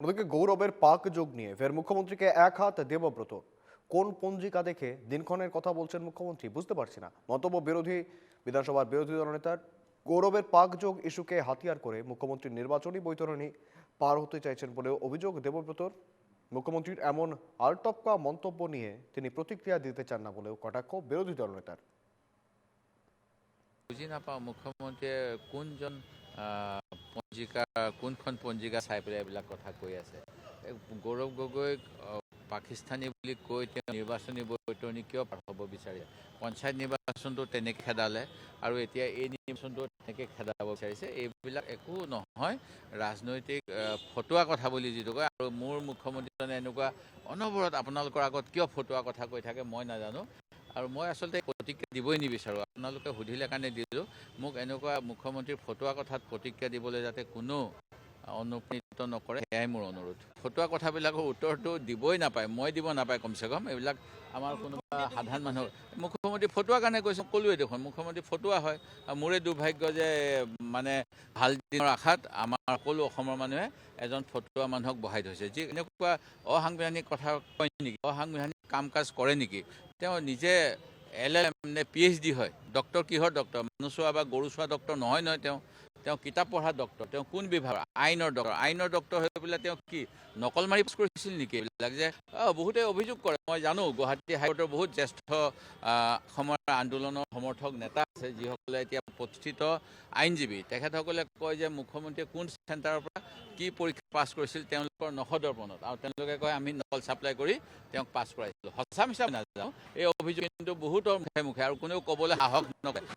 অন্যদিকে গৌরবের পাক যোগ নিয়ে ফের মুখ্যমন্ত্রীকে এক হাত দেবব্রত। কোন পঞ্জিকা দেখে দিনক্ষণের কথা বলছেন মুখ্যমন্ত্রী বুঝতে পারছি না। মন্তব্য বিধানসভার বিরোধী দলনেতার। গৌরবের পাক যোগ ইস্যুকে হাতিয়ার করে মুখ্যমন্ত্রীর নির্বাচনী বৈতরণী পার হতে চাইছেন বলেও অভিযোগ দেবব্রতর। মুখ্যমন্ত্রীর এমন আলটপকা মন্তব্য নিয়ে তিনি প্রতিক্রিয়া দিতে চান না বলেও কটাক্ষ বিরোধী দলনেতার। বুজি নাপাওঁ মুখ্যমন্ত্ৰীয়ে কোনজন পঞ্জিকা কোনখন পঞ্জিকা চাই পেলাই এইবিলাক কথা কৈ আছে। গৌৰৱ গগৈক পাকিস্তানী বুলি কৈ তেওঁ নিৰ্বাচনী বৈতৰণি কিয় পাৰ হ'ব বিচাৰে? পঞ্চায়ত নিৰ্বাচনটো তেনেকৈ খেদালে আৰু এতিয়া এই নিৰ্বাচনটো তেনেকৈ খেদাব বিচাৰিছে। এইবিলাক একো নহয়, ৰাজনৈতিক ফটুৱা কথা বুলি যিটো কয়। আৰু মোৰ মুখ্যমন্ত্ৰীজনে এনেকুৱা অনবৰত আপোনালোকৰ আগত কিয় ফটুৱা কথা কৈ থাকে মই নাজানো। আৰু মই আচলতে প্ৰতিক্ৰিয়া দিবই নিবিচাৰোঁ। আপোনালোকে সুধিলে কাৰণে দিলোঁ। মোক এনেকুৱা মুখ্যমন্ত্ৰীৰ ফটুৱা কথাত প্ৰতিক্ৰিয়া দিবলৈ যাতে কোনো অনুপ্ৰাণিত নকৰে, সেয়াই মোৰ অনুৰোধ। ফটুৱা কথাবিলাকৰ উত্তৰটো দিবই নাপায়, মই দিব নাপায় কমচে কম। এইবিলাক আমাৰ কোনোবা সাধাৰণ মানুহ মুখ্যমন্ত্ৰী ফটুৱা কাৰণে কৈছোঁ, ক'লোৱেই দেখোন মুখ্যমন্ত্ৰী ফটুৱা হয়। মোৰে দুৰ্ভাগ্য যে মানে ভাল দিনৰ আশাত আমাৰ সকলো অসমৰ মানুহে এজন ফটুৱা মানুহক বহাই থৈছে, যি এনেকুৱা অসাংবিধানিক কথা কয় নেকি, অসাংবিধানিক কাম কাজ কৰে নেকি। তেওঁ নিজে LLM নে PhD হয়, ডক্টৰ কিহৰ ডক্টৰ? মানুহ চোৱা বা গৰু চোৱা ডক্টৰ নহয় নহয়। তেওঁ কিতাপ পঢ়া ডক্টৰ। তেওঁ কোন বিভাগ? আইনৰ ডক্টৰ হৈ পেলাই তেওঁ কি নকল মাৰি পাছ কৰিছিল নেকি? এইবিলাক যে বহুতে অভিযোগ কৰে, মই জানো গুৱাহাটী হাইকোৰ্টৰ বহুত জ্যেষ্ঠ অসমৰ আন্দোলনৰ সমৰ্থক নেতা আছে, যিসকলে এতিয়া প্ৰতিষ্ঠিত আইনজীৱী। তেখেতসকলে কয় যে মুখ্যমন্ত্ৰীয়ে কোন চেণ্টাৰৰ পৰা কি পৰীক্ষা পাছ কৰিছিল তেওঁলোকৰ নখদৰ্পণত, আৰু তেওঁলোকে কয় আমি নকল ছাপ্লাই কৰি তেওঁক পাছ কৰাইছিলোঁ। সঁচা মিছা নাজানো, এই অভিযোগ কিন্তু বহুতৰ মুখে মুখে, আৰু কোনেও ক'বলৈ সাহস নকৰে।